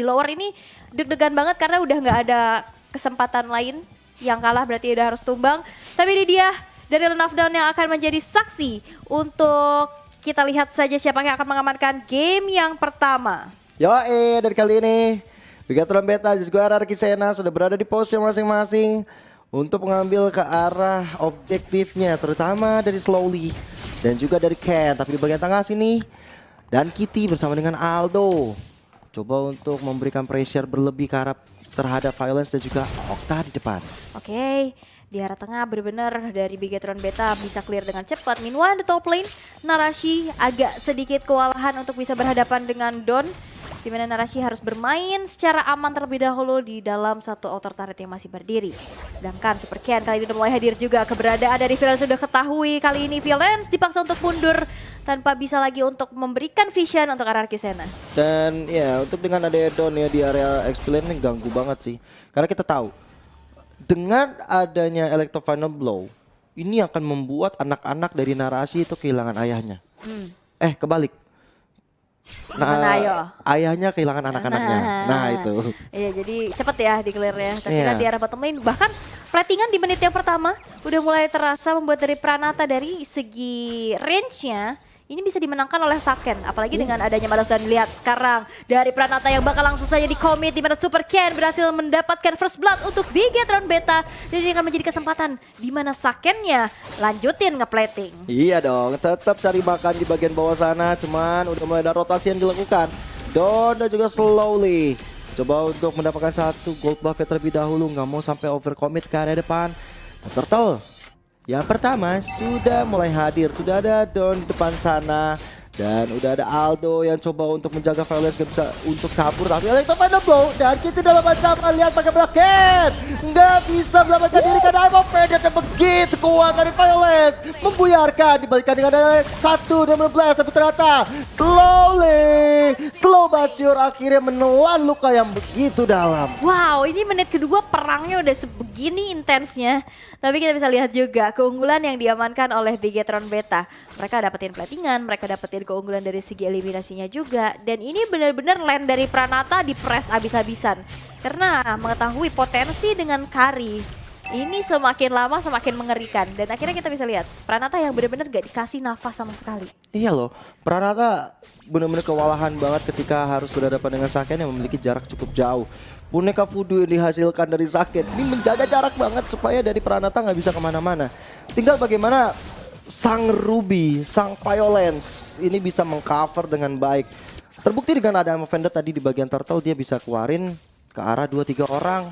Di lower ini deg-degan banget karena udah nggak ada kesempatan lain. Yang kalah berarti udah harus tumbang. Tapi ini dia dari Lane of Dawn yang akan menjadi saksi untuk kita lihat saja siapa yang akan mengamankan game yang pertama. Dan kali ini Bigatron Beta juga RRQ Sena sudah berada di pose masing-masing untuk mengambil ke arah objektifnya, terutama dari Slowly dan juga dari Ken. Tapi di bagian tengah sini dan Kitty bersama dengan Aldo coba untuk memberikan pressure berlebih ke arah terhadap Violence dan juga Okta di depan. Oke, di arah tengah benar-benar dari Bigatron Beta bisa clear dengan cepat. Meanwhile di top lane, Narashi agak sedikit kewalahan untuk bisa berhadapan dengan Don. Di mana Narashi harus bermain secara aman terlebih dahulu di dalam satu outer turret yang masih berdiri. Sedangkan Super Ken kali ini udah mulai hadir juga. Keberadaan dari Violence sudah ketahui. Kali ini Violence dipaksa untuk mundur tanpa bisa lagi untuk memberikan vision untuk RRQ Sena. Dan ya untuk dengan ada Don ya di area XP lane ini ganggu banget sih. Karena kita tahu dengan adanya Electro Final Blow ini akan membuat anak-anak dari Narashi itu kehilangan ayahnya. Kebalik. Ayahnya kehilangan anak-anaknya. Nah itu. Iya, jadi cepet ya di clear-nya. Tapi Iya. di arah bottom lane bahkan platingan di menit yang pertama udah mulai terasa membuat dari Pranata dari segi range-nya ini bisa dimenangkan oleh Saken. Apalagi dengan adanya balas dan lihat sekarang dari Pranata yang bakal langsung saja di-commit di mana Super Ken berhasil mendapatkan first blood untuk Bigatron Beta. Dan ini akan menjadi kesempatan di mana Sakennya lanjutin nge-plating. Iya dong, tetap cari makan di bagian bawah sana. Cuman udah mulai ada rotasi yang dilakukan. Don dan juga Slowly coba untuk mendapatkan satu gold buff terlebih dahulu. Nggak mau sampai overcommit ke area depan. Turtle yang pertama sudah mulai hadir. Sudah ada Don di depan sana. Dan udah ada Aldo yang coba untuk menjaga Violence, gak bisa untuk kabur. Tapi Electro Final Blow dan kita dalam ancaman, lihat pakai bracket. Nggak bisa melamatkan diri karena Ivo Pendant yang begitu kuat dari Violence. Membuyarkan dibalikan dengan ada 1-16 tapi ternyata slow but sure akhirnya menelan luka yang begitu dalam. Wow, ini menit kedua perangnya udah sebegini intensnya. Tapi kita bisa lihat juga keunggulan yang diamankan oleh Bigatron Beta. Mereka dapetin platingan, mereka dapetin keunggulan dari segi eliminasinya juga. Dan ini benar-benar lane dari Pranata di press abis-abisan. Karena mengetahui potensi dengan Kari, ini semakin lama semakin mengerikan. Dan akhirnya kita bisa lihat Pranata yang benar-benar gak dikasih nafas sama sekali. Iya loh, Pranata benar-benar kewalahan banget ketika harus berhadapan dengan Saken yang memiliki jarak cukup jauh. Boneka voodoo yang dihasilkan dari Saken ini menjaga jarak banget supaya dari Pranata nggak bisa kemana-mana. Tinggal bagaimana sang Ruby, sang Violence ini bisa mengcover dengan baik. Terbukti dengan ada Vendetta tadi di bagian turtle, dia bisa keluarin ke arah 2-3 orang.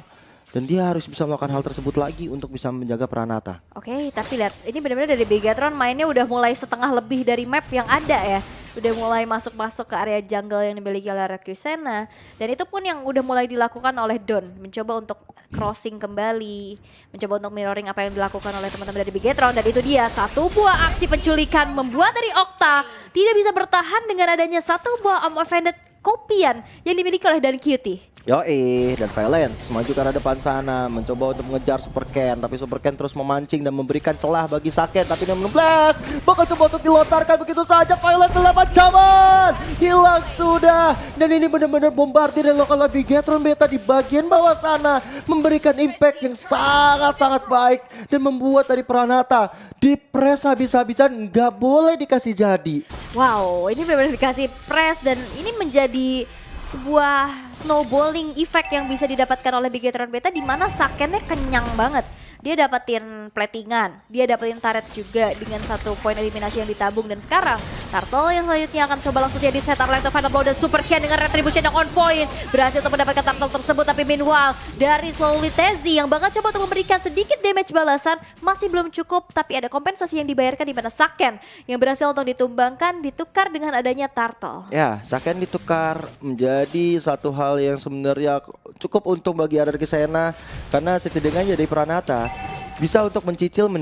Dan dia harus bisa melakukan hal tersebut lagi untuk bisa menjaga Pranata. Oke, tapi lihat ini benar-benar dari Bigatron mainnya udah mulai setengah lebih dari map yang ada ya. Udah mulai masuk-masuk ke area jungle yang dimiliki oleh RRQ Sena. Dan itu pun yang udah mulai dilakukan oleh Don. Mencoba untuk crossing kembali. Mencoba untuk mirroring apa yang dilakukan oleh teman-teman dari Bigatron. Dan itu dia satu buah aksi penculikan membuat dari Okta tidak bisa bertahan dengan adanya satu buah offended kopian yang dimiliki oleh Dan Cutie. Dan Violence maju ke arah depan sana, mencoba untuk mengejar Super Ken, tapi Super Ken terus memancing dan memberikan celah bagi Saken, tapi dia blast, bakal coba untuk dilontarkan begitu saja. Violence dalam ancaman, hilang sudah, dan ini benar-benar bombardir yang dilakukan oleh Bigatron Beta di bagian bawah sana, memberikan impact yang sangat-sangat baik dan membuat dari Pranata di press habis-habisan, nggak boleh dikasih jadi. Wow, ini benar-benar dikasih press dan ini menjadi sebuah snowballing effect yang bisa didapatkan oleh Bigatron Beta di mana Sakennya kenyang banget. Dia dapetin platingan, dia dapetin turret juga dengan satu poin eliminasi yang ditabung. Dan sekarang Turtle yang selanjutnya akan coba langsung jadi setup Electro Final Blow dan Super Ken dengan retribution yang on point. Berhasil untuk mendapatkan Turtle tersebut, tapi meanwhile dari Slowly Tezzy yang bakal coba untuk memberikan sedikit damage balasan masih belum cukup. Tapi ada kompensasi yang dibayarkan di mana Saken yang berhasil untuk ditumbangkan ditukar dengan adanya Turtle. Ya, Saken ditukar menjadi satu hal yang sebenarnya cukup untung bagi RRQ Sena karena setidaknya dari Pranata bisa untuk mencicil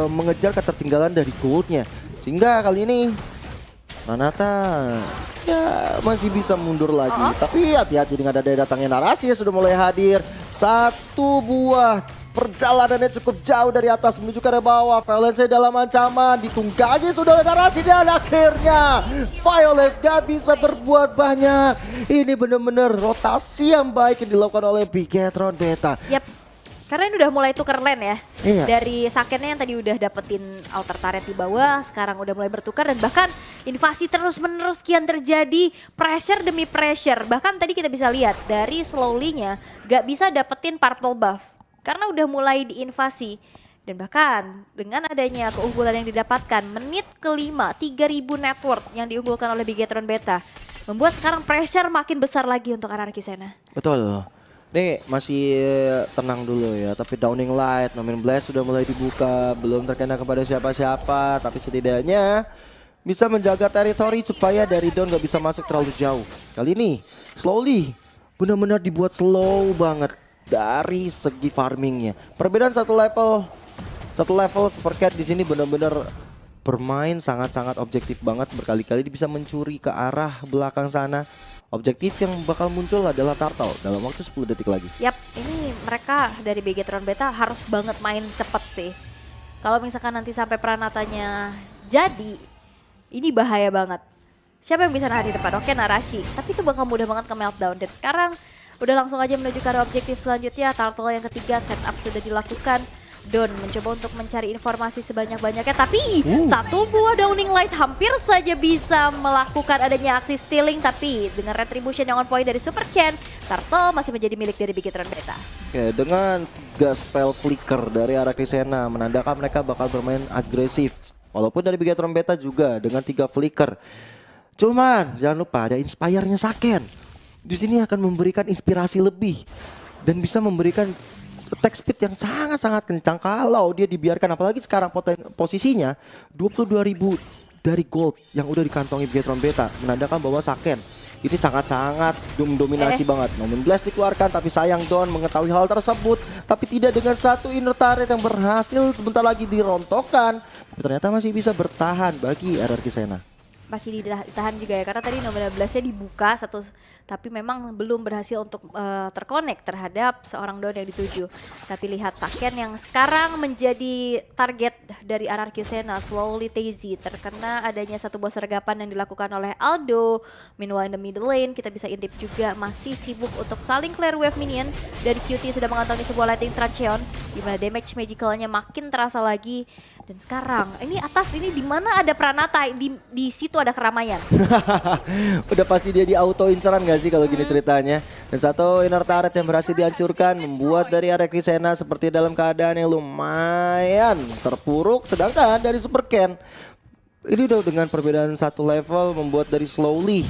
mengejar ketertinggalan dari goldnya, sehingga kali ini Pranata ya masih bisa mundur lagi. Tapi hati-hati dengan ada datangnya Narasi yang sudah mulai hadir. Satu buah perjalanannya cukup jauh dari atas menuju ke arah bawah. Violence dalam ancaman, ditunggangi sudah ada narasi dan akhirnya Violence gak bisa berbuat banyak. Ini benar-benar rotasi yang baik yang dilakukan oleh Bigetron Beta. Yap. Karena ini udah mulai tuker lane ya. Iya. Dari Sakennya yang tadi udah dapetin altar turret di bawah, sekarang udah mulai bertukar dan bahkan invasi terus-menerus kian terjadi, pressure demi pressure. Bahkan tadi kita bisa lihat dari slowly-nya gak bisa dapetin purple buff karena udah mulai diinvasi. Dan bahkan dengan adanya keunggulan yang didapatkan menit kelima 3000 network yang diunggulkan oleh Bigetron Beta membuat sekarang pressure makin besar lagi untuk RRQ Sena. Betul. Nih masih tenang dulu ya, tapi Downing Light, Nomen Blast sudah mulai dibuka, belum terkena kepada siapa-siapa, tapi setidaknya bisa menjaga teritori supaya dari Dawn gak bisa masuk terlalu jauh. Kali ini slowly, benar-benar dibuat slow banget dari segi farmingnya. Perbedaan satu level Supercat di sini benar-benar bermain sangat-sangat objektif banget, berkali-kali dia bisa mencuri ke arah belakang sana. Objektif yang bakal muncul adalah Turtle dalam waktu 10 detik lagi. Yap, ini mereka dari Bigetron Beta harus banget main cepet sih. Kalau misalkan nanti sampai Pranatanya jadi, ini bahaya banget. Siapa yang bisa nahan di depan? Oke, Narashi. Tapi itu bakal mudah banget ke meltdown. Dan sekarang udah langsung aja menuju ke arah objektif selanjutnya. Turtle yang ketiga, setup sudah dilakukan. Don mencoba untuk mencari informasi sebanyak-banyaknya, tapi satu buah Downing Light hampir saja bisa melakukan adanya aksi stealing, tapi dengan retribution yang on point dari Super Ken, Turtle masih menjadi milik dari Bigetron Beta. Oke, dengan 3 spell flicker dari arah Krisena menandakan mereka bakal bermain agresif. Walaupun dari Bigetron Beta juga dengan 3 flicker. Cuman jangan lupa ada inspire-nya Saken. Di sini akan memberikan inspirasi lebih dan bisa memberikan attack speed yang sangat-sangat kencang kalau dia dibiarkan, apalagi sekarang posisinya 22.000 dari gold yang udah dikantongi Bigetron Beta menandakan bahwa Saken ini sangat-sangat dominasi banget. Nomen Blast dikeluarkan tapi sayang Dawn mengetahui hal tersebut, tapi tidak dengan satu inner turret yang berhasil sebentar lagi dirontokkan, tapi ternyata masih bisa bertahan bagi RRQ Sena. Masih ditahan juga ya, karena tadi Nomen Blast-nya dibuka satu, tapi memang belum berhasil untuk terkonek terhadap seorang Dawn yang dituju. Tapi lihat Saken yang sekarang menjadi target dari RRQ Sena, slowly Tazy terkena adanya satu buah sergapan yang dilakukan oleh Aldo. Meanwhile in the middle lane kita bisa intip juga masih sibuk untuk saling clear wave minion. Dari QT sudah mengantongi sebuah Lightning Tracheon, di mana damage magicalnya makin terasa lagi. Dan sekarang ini atas ini di mana ada Pranata, di situ ada keramaian. Udah pasti dia di auto inceran gak sih kalau gini ceritanya. Dan satu inner turret yang berhasil dihancurkan membuat dari RRQ Sena seperti dalam keadaan yang lumayan terpuruk. Sedangkan dari Super Ken ini udah dengan perbedaan satu level membuat dari slowly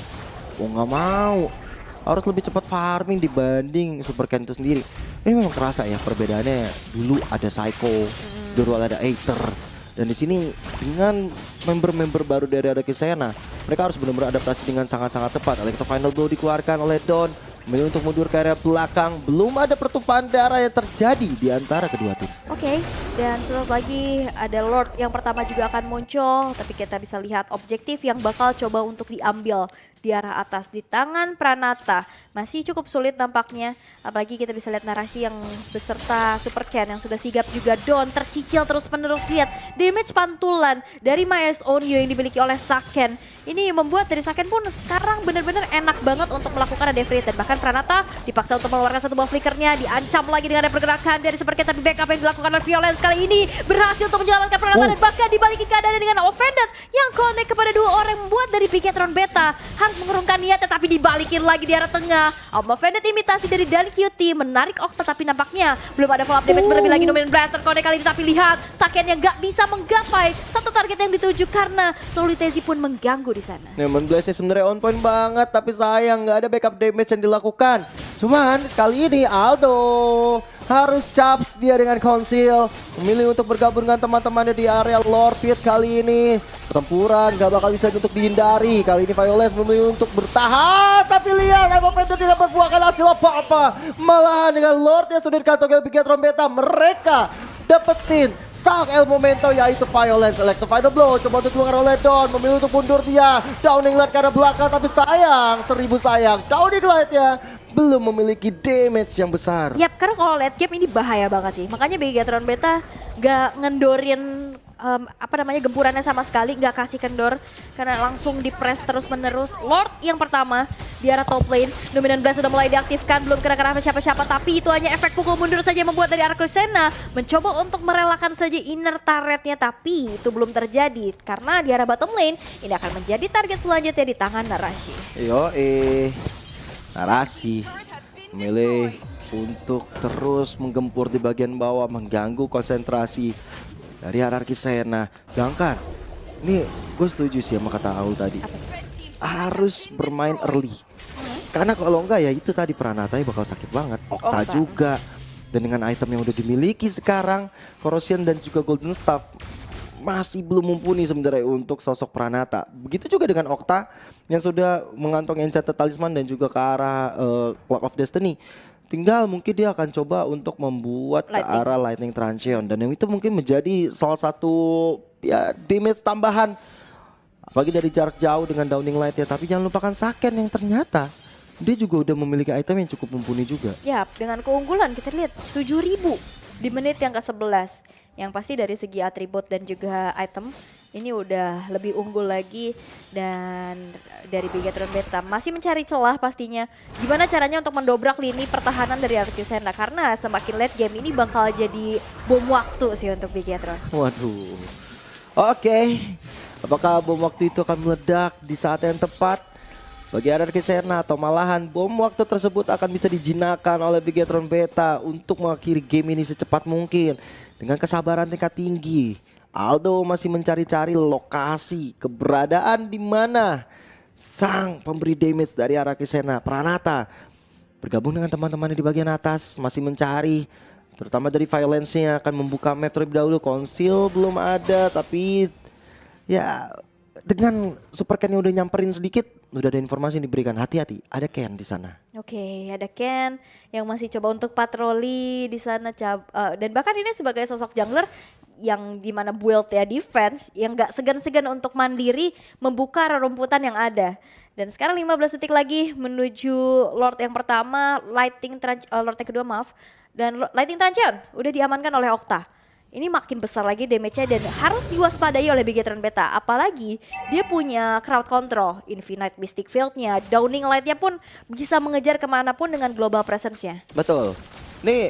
nggak mau harus lebih cepat farming dibanding Super Ken itu sendiri. Ini memang kerasa ya perbedaannya. Dulu ada Psycho, dulu ada Aether. Dan di sini dengan member-member baru dari RRQ Sena, mereka harus benar-benar adaptasi dengan sangat-sangat cepat. Electro Final Blow dikeluarkan oleh Dawn, memilih untuk mundur ke area belakang. Belum ada pertumpahan darah yang terjadi di antara kedua tim. Oke, dan setelah lagi ada Lord yang pertama juga akan muncul, tapi kita bisa lihat objektif yang bakal coba untuk diambil di arah atas di tangan Pranata. Masih cukup sulit nampaknya, apalagi kita bisa lihat Narasi yang beserta Super Ken yang sudah sigap juga. Dawn tercicil terus-menerus, lihat damage pantulan dari Myers Onyo yang dimiliki oleh Saken. Ini membuat dari Saken pun sekarang benar-benar enak banget untuk melakukan ada free. Dan bahkan Pranata dipaksa untuk mengeluarkan satu buah flickernya, diancam lagi dengan ada pergerakan dari Super Ken, tapi backup yang dilakukan oleh Violence kali ini berhasil untuk menyelamatkan Pranata. Dan bahkan dibalikin keadaan dengan Offended yang connect kepada dua orang yang membuat dari Bigetron Beta harus mengurungkan niatnya, tapi dibalikin lagi di arah tengah. Offended imitasi dari Dan QT menarik Okta, tapi nampaknya belum ada follow up damage berlebih lagi. Nomen Blast terkonek kali ini, tapi lihat Saken yang gak bisa menggapai satu target yang dituju karena Solitezi pun mengganggu di sana. Nomen Blast sebenarnya on point banget, tapi sayang nggak ada backup damage yang dilakukan. Cuman kali ini Aldo harus caps dia dengan Conceal, memilih untuk bergabung dengan teman-temannya di area Lord Pit. Kali ini pertempuran gak bakal bisa untuk dihindari. Kali ini Violence memilih untuk bertahan, tapi lihat Offended tidak berbuahkan hasil apa-apa. Malahan dengan Lord yang sudah dikantongi Bigetron Beta, mereka dapetin Salk El Momento, yaitu Violence. Electro Final Blow coba untuk keluar oleh Dawn, memilih untuk mundur dia. Downing Light ke arah belakang, tapi sayang, 1000 sayang. Downing Light ya belum memiliki damage yang besar. Yap, karena kalau late game ini bahaya banget sih. Makanya Bigetron Beta gak ngendorin gempurannya sama sekali, nggak kasih kendor karena langsung di press terus menerus. Lord yang pertama di arah top lane, Dominant Blast sudah mulai diaktifkan, belum kena siapa-siapa, tapi itu hanya efek pukul mundur saja yang membuat dari arah Kusena mencoba untuk merelakan saja inner turretnya, tapi itu belum terjadi karena di arah bottom lane ini akan menjadi target selanjutnya di tangan Narashi. Narashi memilih untuk terus menggempur di bagian bawah, mengganggu konsentrasi dari hierarki Sena. Sedangkan ini gue setuju sih sama kata Aul tadi, harus bermain early karena kalau enggak ya itu tadi Pranata bakal sakit banget. Okta juga, dan dengan item yang udah dimiliki sekarang, Corrosion dan juga Golden Staff masih belum mumpuni sebenarnya untuk sosok Pranata. Begitu juga dengan Okta yang sudah mengantongi Enchanted Talisman dan juga ke arah Clock of Destiny. Tinggal mungkin dia akan coba untuk membuat ke arah Lightning Trancheon, dan yang itu mungkin menjadi salah satu ya damage tambahan bagi dari jarak jauh dengan Downing Light ya. Tapi jangan lupakan Saken yang ternyata dia juga udah memiliki item yang cukup mumpuni juga. Ya, dengan keunggulan kita lihat 7.000 di menit yang ke-11. Yang pasti dari segi atribut dan juga item ini udah lebih unggul lagi, dan dari Bigetron Beta masih mencari celah pastinya gimana caranya untuk mendobrak lini pertahanan dari Arcusena, karena semakin late game ini bakal jadi bom waktu sih untuk Bigetron. Waduh. Oke. Apakah bom waktu itu akan meledak di saat yang tepat bagi Arcusena, atau malahan bom waktu tersebut akan bisa dijinakkan oleh Bigetron Beta untuk mengakhiri game ini secepat mungkin dengan kesabaran tingkat tinggi. Aldo masih mencari-cari lokasi keberadaan di mana sang pemberi damage dari Arcusena, Pranata, bergabung dengan teman-temannya di bagian atas, masih mencari, terutama dari violence-nya akan membuka map terlebih dahulu. Konsil belum ada, tapi ya dengan Super Ken yang udah nyamperin sedikit, udah ada informasi yang diberikan, hati-hati, ada Ken di sana. Oke, ada Ken yang masih coba untuk patroli di sana, dan bahkan ini sebagai sosok jungler yang dimana build ya defense, yang gak segan-segan untuk mandiri membuka rerumputan yang ada. Dan sekarang 15 detik lagi menuju Lord yang pertama, Lord yang kedua maaf, dan Lightning Trancheon udah diamankan oleh Okta. Ini makin besar lagi damage-nya dan harus diwaspadai oleh Bigetron Beta. Apalagi dia punya crowd control, Infinite Mystic Field-nya, Downing Light-nya pun bisa mengejar kemanapun dengan global presence-nya. Betul. Nih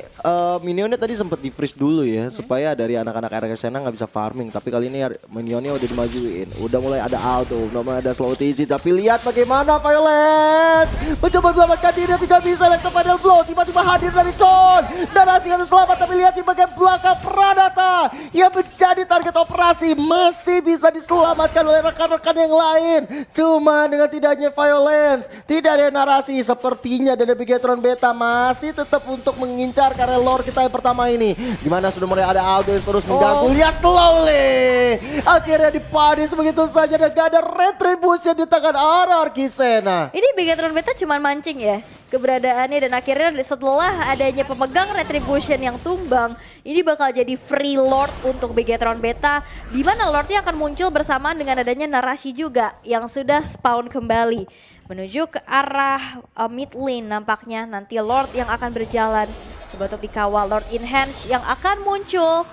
minionnya tadi sempat di freeze dulu ya, supaya dari anak-anak Arcusena nggak bisa farming. Tapi kali ini minionnya udah dimajuin, udah mulai ada Aldo, udah mulai ada Slow TZ. Tapi lihat bagaimana Violet mencoba selamatkan diri, tidak bisa. Lihat kepada Blow, tiba-tiba hadir dari Don. Narashi harus selamat, tapi lihat di bagian belakang Pranata yang menjadi target operasi masih bisa diselamatkan oleh rekan-rekan yang lain. Cuma dengan tidaknya Violence, tidak ada Narashi, sepertinya dari Bigetron Beta masih tetap untuk mengincar karena lore kita yang pertama ini, dimana sudah mulai ada Aldo yang terus mengganggu. Lihat slowly, akhirnya dipanis begitu saja dan gak ada retribution di tangan Arcusena. Ini Bigetron Beta cuman mancing ya keberadaannya, dan akhirnya setelah adanya pemegang retribution yang tumbang, ini bakal jadi free lord untuk Bigetron Beta, di mana lordnya akan muncul bersamaan dengan adanya Narashi juga yang sudah spawn kembali menuju ke arah mid lane. Nampaknya nanti lord yang akan berjalan coba untuk dikawal, Lord Enhance yang akan muncul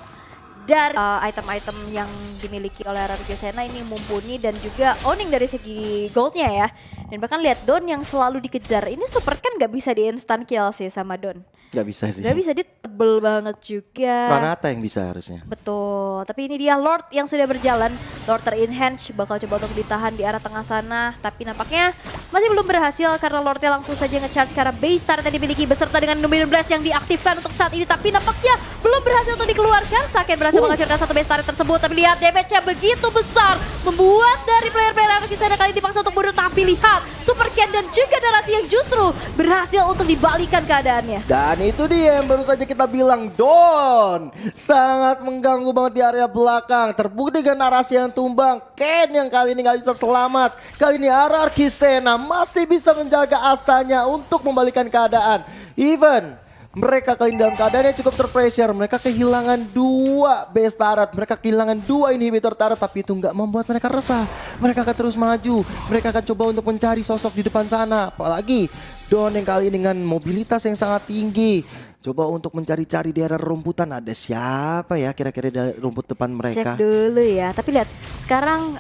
dari item-item yang dimiliki oleh Arcusena ini mumpuni, dan juga owning dari segi goldnya ya. Dan bahkan lihat Don yang selalu dikejar, ini Super kan gak bisa di instant kill sih sama Don. Gak bisa sih. Gak bisa, dia tebel banget juga. Pranata yang bisa harusnya. Betul, tapi ini dia Lord yang sudah berjalan. Lord ter-enhance bakal coba untuk ditahan di arah tengah sana, tapi nampaknya masih belum berhasil karena Lordnya langsung saja nge-charge ke arah base turret yang dimiliki beserta dengan Dominant Blast yang diaktifkan untuk saat ini, tapi nampaknya belum berhasil untuk dikeluarkan. Saken berhasil menghancurkan satu base turret tersebut, tapi lihat damage-nya begitu besar membuat dari player-player Arcusena kali dipaksa untuk mundur. Tapi lihat Super Ken dan juga Narashi yang justru berhasil untuk dibalikan keadaannya. Dan itu dia yang baru saja kita bilang, Don sangat mengganggu banget di area belakang. Terbukti dengan Narashi yang tumbang, Ken yang kali ini gak bisa selamat. Kali ini Arcusena masih bisa menjaga asanya untuk membalikan keadaan. Even mereka kali ini dalam keadaan yang cukup terpressure, mereka kehilangan 2 base turret, mereka kehilangan 2 inhibitor turret, tapi itu nggak membuat mereka resah. Mereka akan terus maju, mereka akan coba untuk mencari sosok di depan sana. Apalagi Don yang kali ini dengan mobilitas yang sangat tinggi. Coba untuk mencari-cari di area rumputan, ada siapa ya kira-kira di rumput depan mereka. Cek dulu ya. Tapi lihat sekarang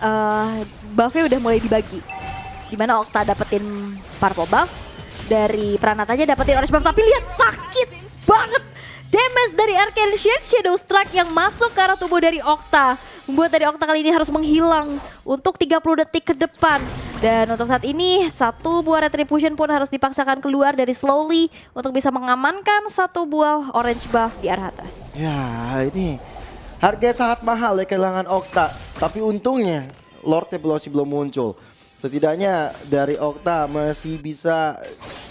buffnya udah mulai dibagi. Dimana Okta dapetin purple buff, dari Pranatanya dapetin orange buff. Tapi lihat sakit banget. Damage dari Arcane Shield Shadow Strike yang masuk ke arah tubuh dari Okta. Membuat dari Okta kali ini harus menghilang untuk 30 detik ke depan. Dan untuk saat ini satu buah Retribution pun harus dipaksakan keluar dari Slowly untuk bisa mengamankan satu buah orange buff di arah atas. Ya ini harganya sangat mahal ya kehilangan Okta. Tapi untungnya Lordnya masih belum muncul. Setidaknya dari Okta masih bisa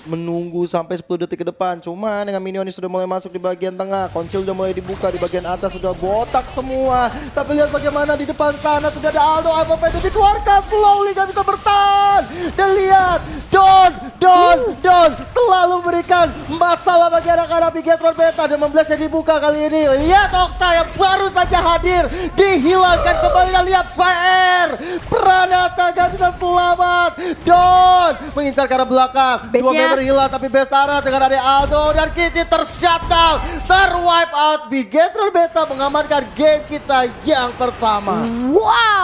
menunggu sampai 10 detik ke depan. Cuma dengan minion sudah mulai masuk di bagian tengah. Konsil sudah mulai dibuka di bagian atas, sudah botak semua. Tapi lihat bagaimana di depan sana sudah ada Aldo. Apa-apa itu dikeluarkan, Slowly gak bisa bertahan. Dan lihat Don selalu memberikan masalah bagi anak-anak Bigetron Beta. Dan Memblast yang dibuka kali ini. Lihat Okta yang baru saja hadir dihilangkan kembali. Dan lihat PR Pranata gak bisa selamat. Don mengincar ke arah belakang. Dua member hilang tapi Bestara dengan ada Aldo dan Kitty tershutdown, terwipe out. Bigetron Beta mengamankan game kita yang pertama. Wow.